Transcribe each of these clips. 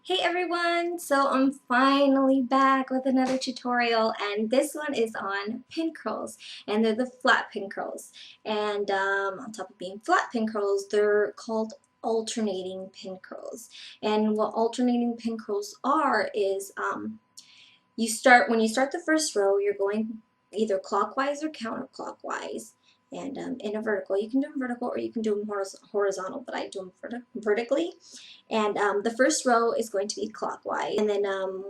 Hey everyone! So I'm finally back with another tutorial, and this one is on pin curls, and they're the flat pin curls. And on top of being flat pin curls, they're called alternating pin curls. And what alternating pin curls are is when you start the first row, you're going either clockwise or counterclockwise. And in a vertical, you can do them vertical or you can do them horizontal, but I do them vertically. And the first row is going to be clockwise, and then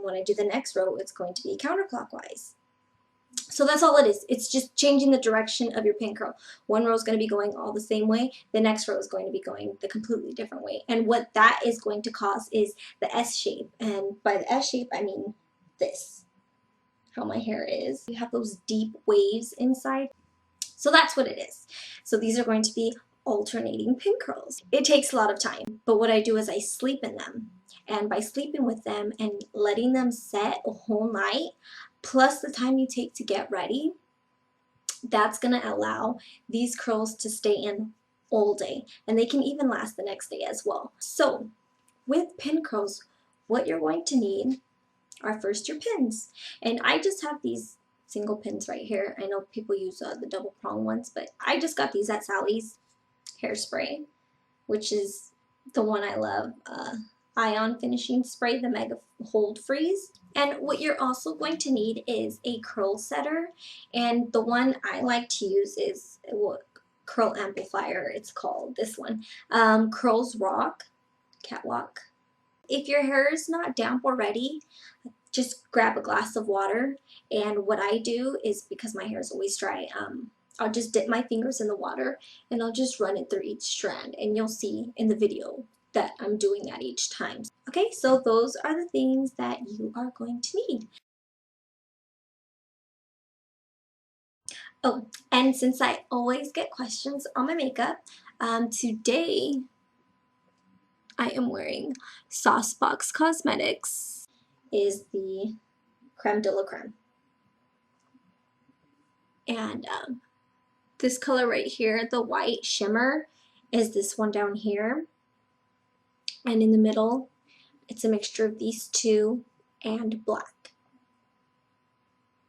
when I do the next row, it's going to be counterclockwise. So that's all it is. It's just changing the direction of your pin curl. One row is going to be going all the same way. The next row is going to be going the completely different way. And what that is going to cause is the S shape. And by the S shape, I mean this, how my hair is. You have those deep waves inside. So that's what it is. So these are going to be alternating pin curls. It takes a lot of time, but what I do is I sleep in them. And by sleeping with them and letting them set a whole night, plus the time you take to get ready, that's going to allow these curls to stay in all day. And they can even last the next day as well. So with pin curls, what you're going to need are first your pins. And I just have these single pins right here. I know people use the double prong ones, but I just got these at Sally's Hairspray, which is the one I love. Ion Finishing Spray, the Mega Hold Freeze. And what you're also going to need is a curl setter, and the one I like to use is Curl Amplifier, it's called, this one. Curls Rock, Catwalk. If your hair is not damp already, just grab a glass of water, and what I do is, because my hair is always dry, I'll just dip my fingers in the water and I'll just run it through each strand, and you'll see in the video that I'm doing that each time. Okay, so those are the things that you are going to need. Oh, and since I always get questions on my makeup, today I am wearing SauceBoxCosmetics is the Creme de la Creme. And this color right here, the white shimmer, is this one down here. And in the middle, it's a mixture of these two and black.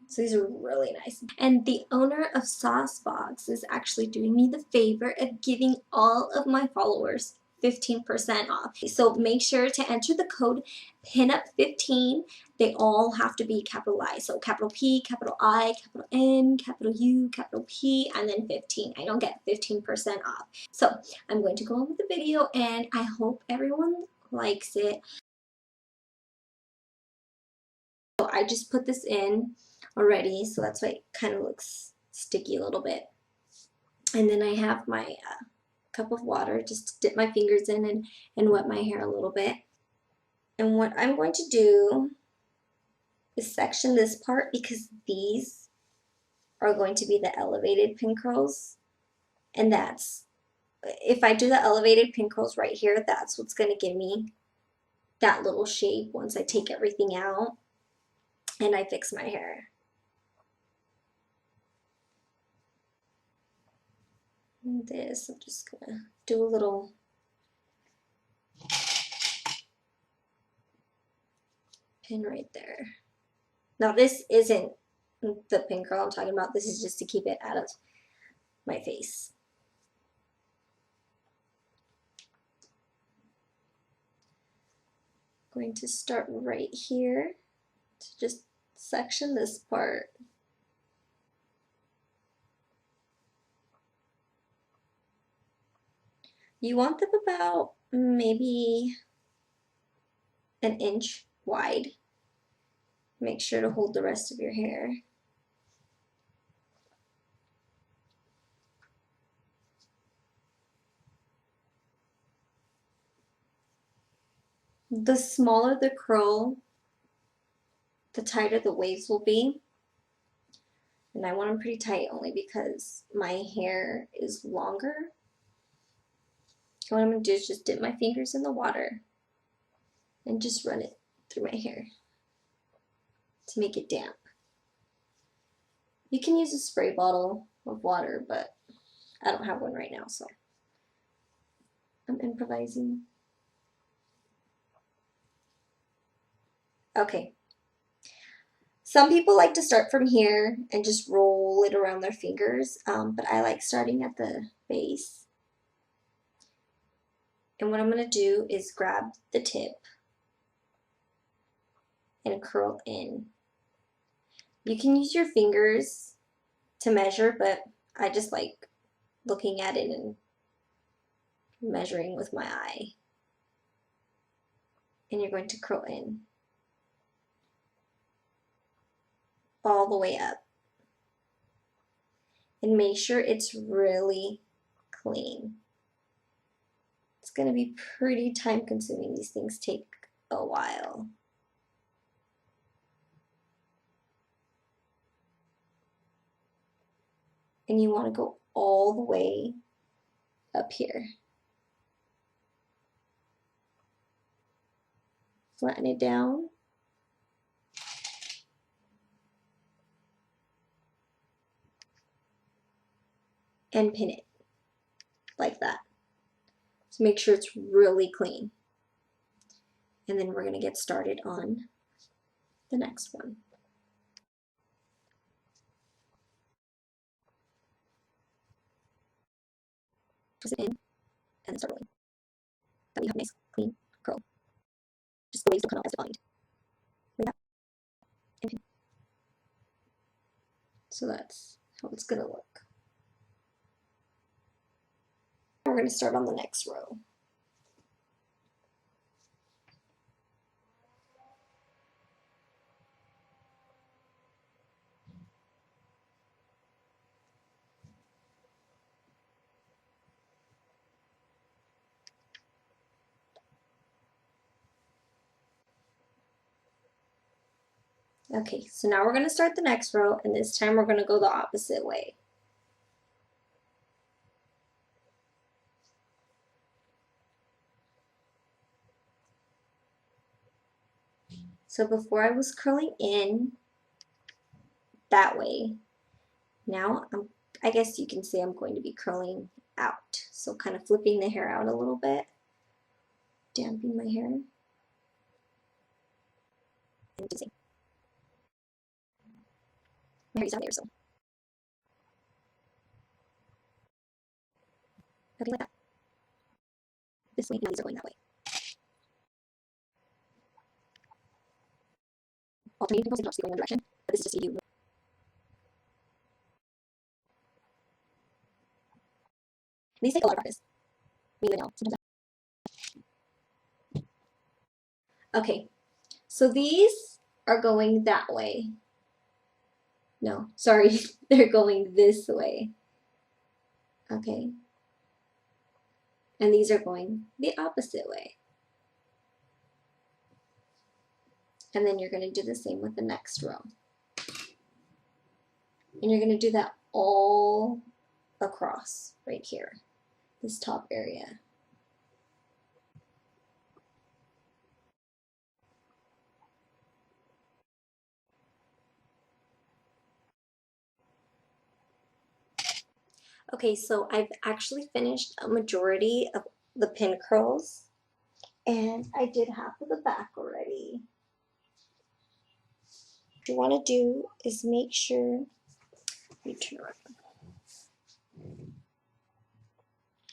So these are really nice. And the owner of SauceBox is actually doing me the favor of giving all of my followers 15% off. So make sure to enter the code PINUP15. They all have to be capitalized. So capital P, capital I, capital N, capital U, capital P, and then 15. I don't get 15% off. So I'm going to go on with the video, and I hope everyone likes it. So I just put this in already, so that's why it kind of looks sticky a little bit. And then I have my cup of water just to dip my fingers in and wet my hair a little bit. And what I'm going to do is section this part, because these are going to be the elevated pin curls. And that's, if I do the elevated pin curls right here, that's what's going to give me that little shape once I take everything out and I fix my hair. And this, I'm just gonna do a little pin right there. Now this isn't the pin curl I'm talking about. This is just to keep it out of my face. I'm going to start right here to just section this part. You want them about maybe an inch wide. Make sure to hold the rest of your hair. The smaller the curl, the tighter the waves will be. And I want them pretty tight only because my hair is longer. What I'm going to do is just dip my fingers in the water and just run it through my hair to make it damp. You can use a spray bottle of water, but I don't have one right now, so I'm improvising. Okay. Some people like to start from here and just roll it around their fingers, but I like starting at the base. And what I'm going to do is grab the tip and curl in. You can use your fingers to measure, but I just like looking at it and measuring with my eye. And you're going to curl in all the way up. And make sure it's really clean. It's going to be pretty time consuming. These things take a while. And you want to go all the way up here. Flatten it down. And pin it like that. So make sure it's really clean. And then we're going to get started on the next one. Twist it in and then start rolling. That way you have a nice clean curl. Just the waves don't come out as defined. Like that. And pin. So that's how it's going to look. We're going to start on the next row. Okay, so now we're going to start the next row, and this time we're going to go the opposite way. So before I was curling in that way, now I guess you can say I'm going to be curling out. So kind of flipping the hair out a little bit, damping my hair, and using my hair is out there, so nothing like that. This way, now these are going that way. Alternating pickles, they don't just go in one direction, but this is just so you. These take a lot of practice. We even know sometimes. Okay, so these are going that way. No, sorry, they're going this way. Okay. And these are going the opposite way. And then you're going to do the same with the next row. And you're going to do that all across right here, this top area. Okay, so I've actually finished a majority of the pin curls, and I did half of the back already. What you want to do is make sure you turn around.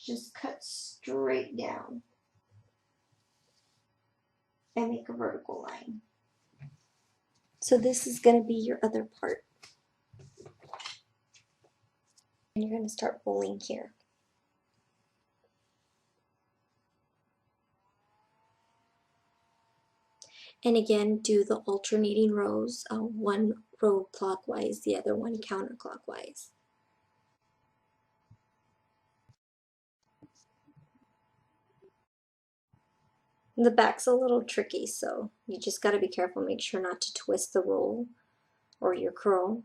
Just cut straight down and make a vertical line. So this is going to be your other part. And you're going to start rolling here. And again, do the alternating rows, one row clockwise, the other one counterclockwise. The back's a little tricky, so you just got to be careful. Make sure not to twist the roll or your curl.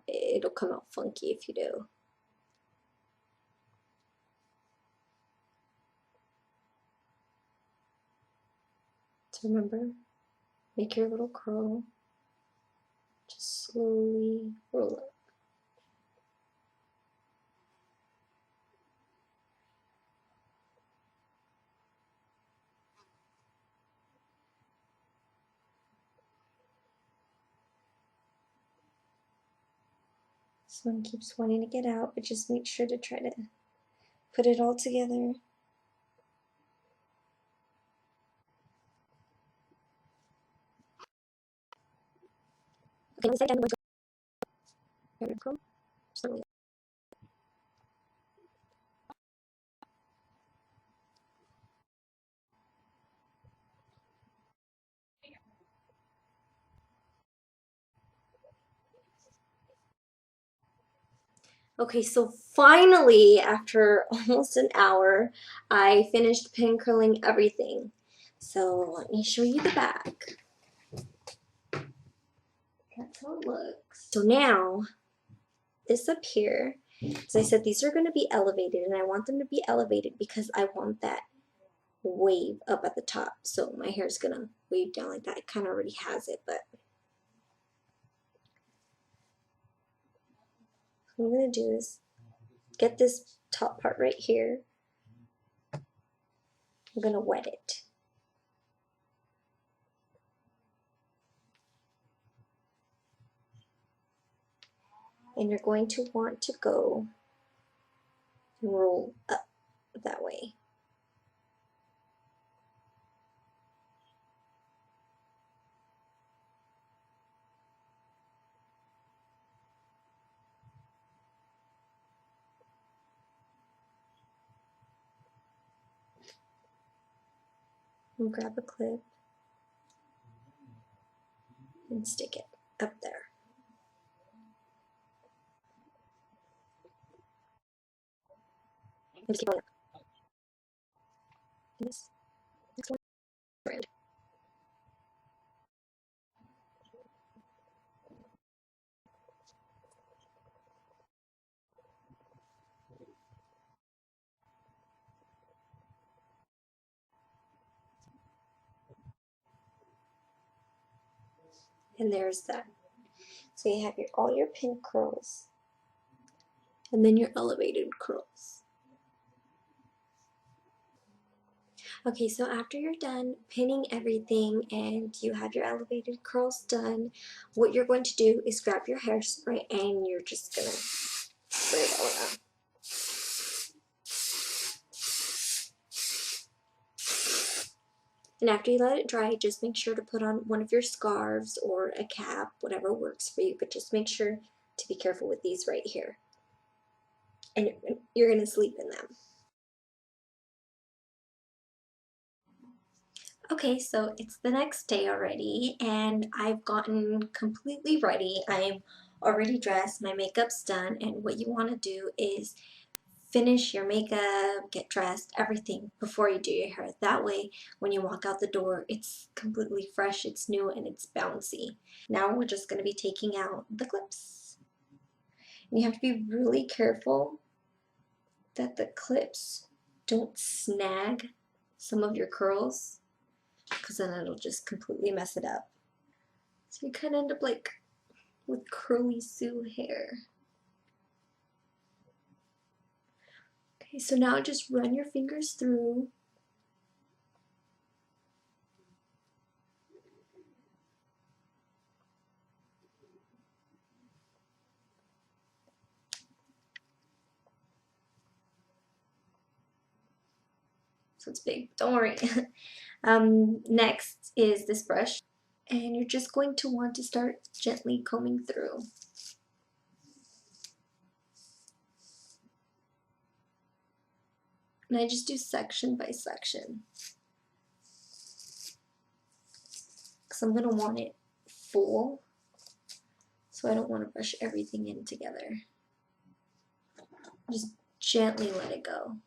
It'll come out funky if you do. So remember, make your little curl. Just slowly roll it. This one keeps wanting to get out, but just make sure to try to put it all together. Okay, the second one goes Creme. Slowly. Okay, so finally, after almost an hour, I finished pin curling everything. So let me show you the back. That's how it looks. So now, this up here, as I said, these are going to be elevated, and I want them to be elevated because I want that wave up at the top. So my hair is going to wave down like that. It kind of already has it, but what I'm going to do is get this top part right here. I'm going to wet it. And you're going to want to go and roll up that way. And grab a clip and stick it up there. And just keep going up. And this next one around. And there's that. So you have all your pin curls, and then your elevated curls. Okay, so after you're done pinning everything and you have your elevated curls done, what you're going to do is grab your hairspray and you're just gonna spray it all around. And after you let it dry, just make sure to put on one of your scarves or a cap, whatever works for you, but just make sure to be careful with these right here. And you're gonna sleep in them. Okay, so it's the next day already, and I've gotten completely ready. I'm already dressed, my makeup's done, and what you want to do is finish your makeup, get dressed, everything before you do your hair. That way, when you walk out the door, it's completely fresh, it's new, and it's bouncy. Now we're just going to be taking out the clips. And you have to be really careful that the clips don't snag some of your curls, because then it'll just completely mess it up. So you kind of end up like with curly Sue hair. Okay, so now just run your fingers through. So it's big, don't worry. Next is this brush, and you're just going to want to start gently combing through. And I just do section by section, because I'm going to want it full, so I don't want to brush everything in together. Just gently let it go.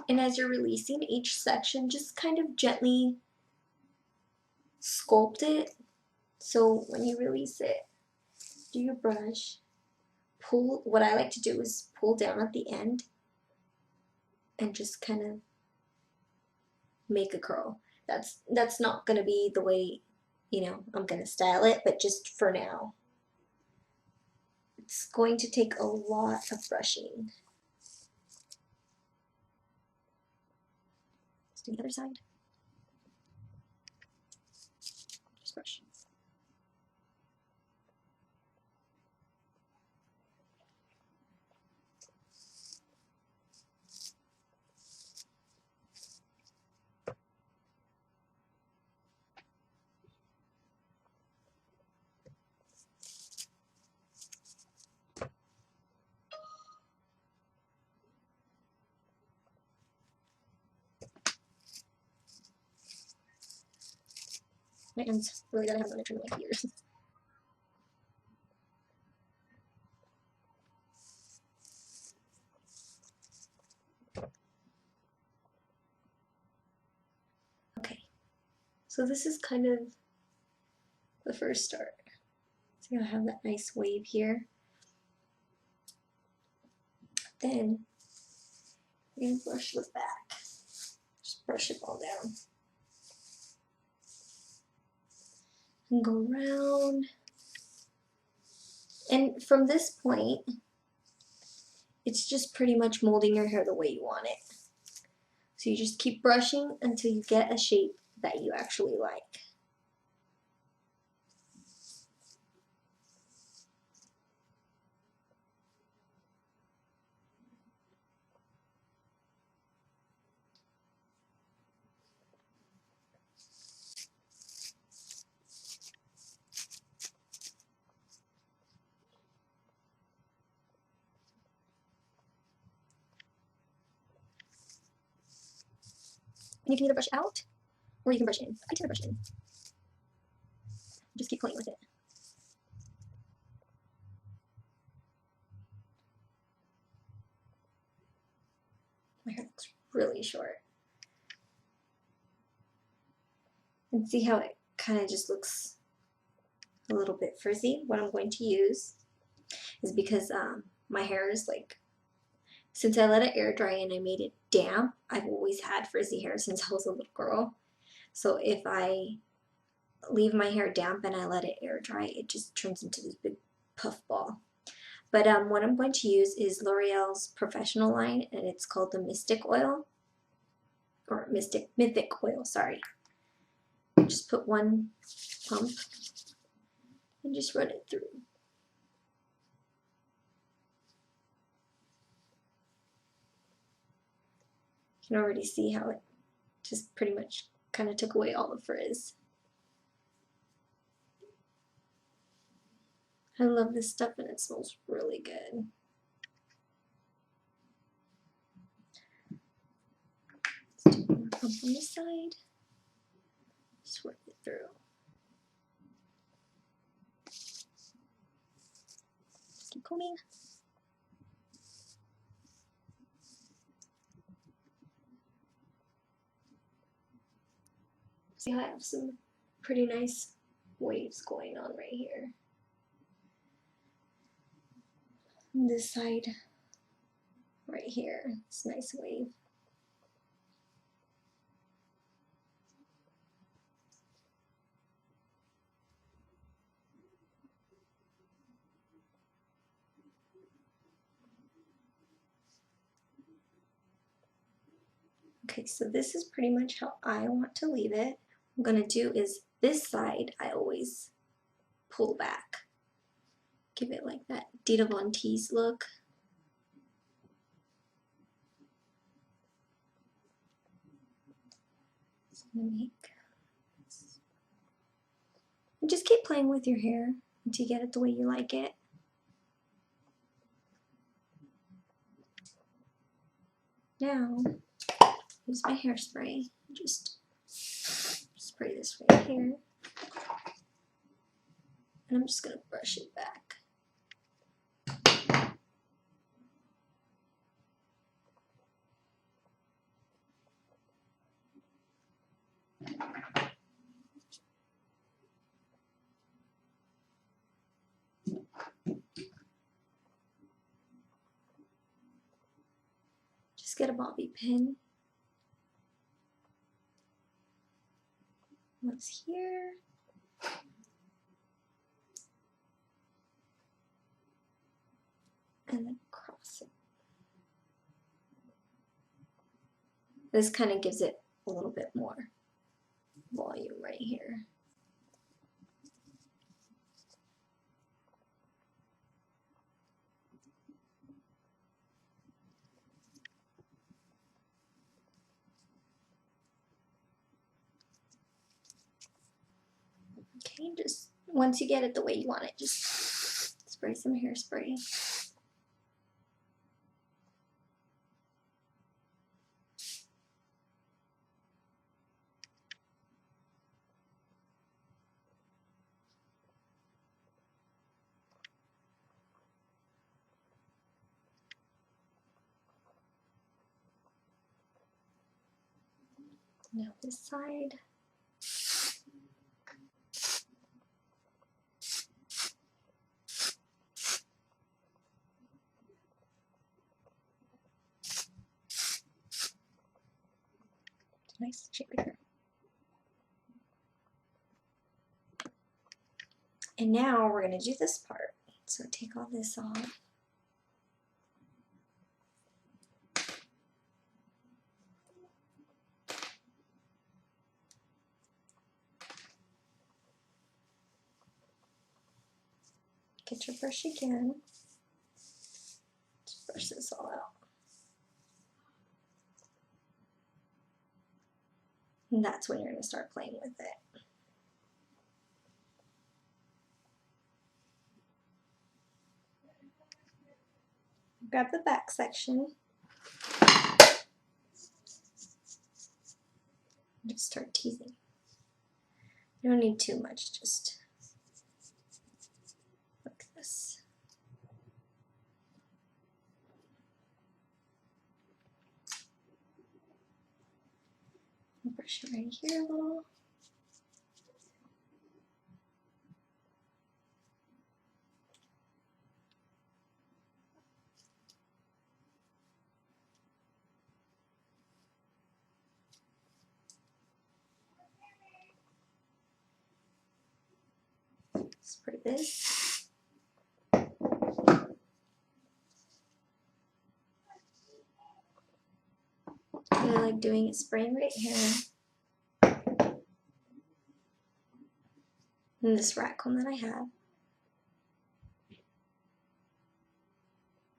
And as you're releasing each section, just kind of gently sculpt it So when you release it, do your brush, pull, what I like to do is pull down at the end and just kind of make a curl. That's not gonna be the way, you know, I'm gonna style it, but just for now. It's going to take a lot of brushing. Let's do the other side. Just brush. My ends really gotta have one to trim my ears. Okay, so this is kind of the first start. See, I have that nice wave here. Then you're gonna brush the back. Just brush it all down. And go around. And from this point, it's just pretty much molding your hair the way you want it. So you just keep brushing until you get a shape that you actually like. And you can either brush out or you can brush in. I tend to brush in. Just keep playing with it. My hair looks really short. And see how it kind of just looks a little bit frizzy? What I'm going to use is because my hair is like, since I let it air dry and I made it damp, I've always had frizzy hair since I was a little girl. So if I leave my hair damp and I let it air dry, it just turns into this big puff ball. But what I'm going to use is L'Oreal's Professional line, and it's called the Mystic Oil, or Mythic Oil, sorry. Just put one pump and just run it through. You can already see how it just pretty much kind of took away all the frizz. I love this stuff and it smells really good. Let's do one pump on this side. Just work it through. Just keep combing. See how I have some pretty nice waves going on right here. And this side right here, it's a nice wave. Okay, so this is pretty much how I want to leave it. What I'm going to do is this side, I always pull back. Give it like that Dita Von Teese look. So I'm going to make this. And just keep playing with your hair until you get it the way you like it. Now, use my hairspray. Just spray this right here. And I'm just going to brush it back. Just get a bobby pin. One's here. And then cross it. This kind of gives it a little bit more volume right here. Okay, just once you get it the way you want it, just spray some hairspray. Now this side. Nice shape here. And now we're going to do this part. So take all this off. Get your brush again. Just brush this all out. And that's when you're going to start playing with it. Grab the back section. Just start teasing. You don't need too much, just like this. Brush it right here a little. Spray this. What I like doing is spraying right here. And this rat comb that I have.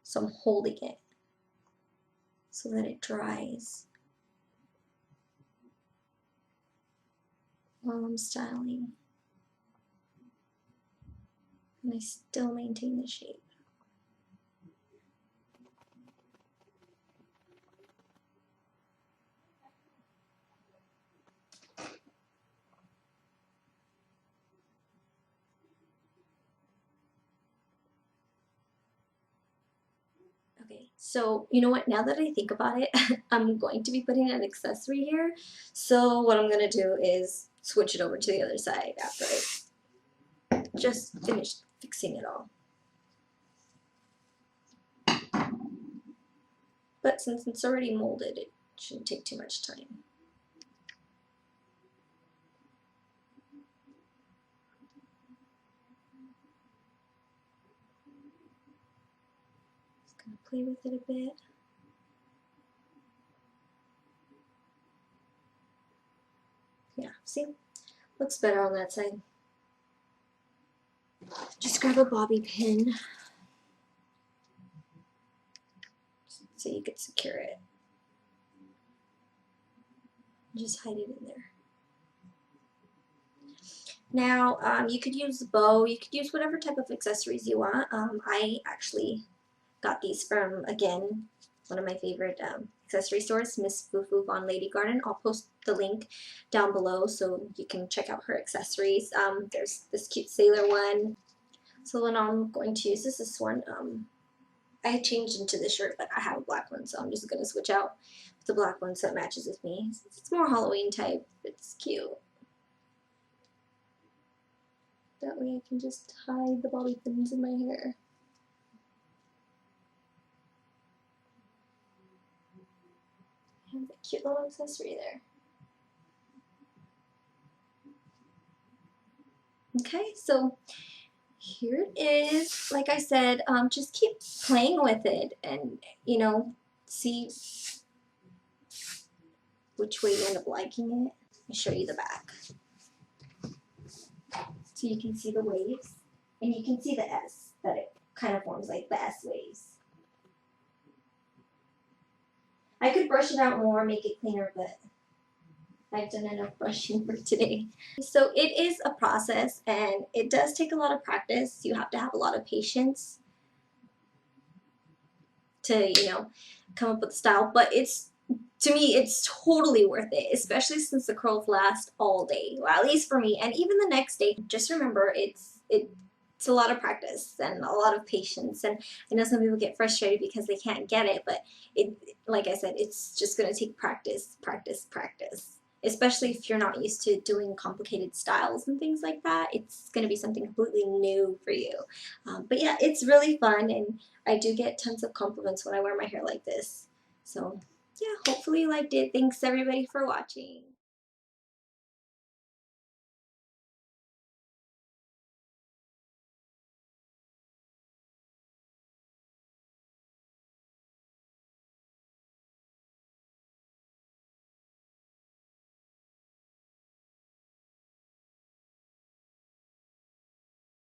So I'm holding it so that it dries while I'm styling. And I still maintain the shape. Okay, so you know what, now that I think about it, I'm going to be putting an accessory here. So what I'm going to do is switch it over to the other side after I just finish fixing it all. But since it's already molded, it shouldn't take too much time. Just going to play with it a bit. Yeah, see? Looks better on that side. Just grab a bobby pin so you can secure it. Just hide it in there. Now, you could use a bow, you could use whatever type of accessories you want. I actually got these from, again, one of my favorite accessory stores, Miss Foo on Lady Garden. I'll post the link down below so you can check out her accessories. There's this cute sailor one. So when I'm going to use this one, I had changed into the shirt, but I have a black one, so I'm just going to switch out with the black one so it matches with me. It's more Halloween type. It's cute. That way I can just hide the bobby pins in my hair. cute little accessory there. Okay, so here it is. Like I said, just keep playing with it and, you know, see which way you end up liking it. I'll show you the back. So you can see the waves and you can see the S, that it kind of forms like the S waves. I could brush it out more, make it cleaner, but I've done enough brushing for today. So it is a process and it does take a lot of practice. You have to have a lot of patience to, you know, come up with style, but it's, to me, it's totally worth it, especially since the curls last all day. Well, at least for me, and even the next day. Just remember, it's a lot of practice and a lot of patience. And I know some people get frustrated because they can't get it, but it, like I said, it's just gonna take practice, practice, practice. Especially if you're not used to doing complicated styles and things like that, it's gonna be something completely new for you. But yeah, it's really fun, and I do get tons of compliments when I wear my hair like this. So yeah, hopefully you liked it. Thanks everybody for watching.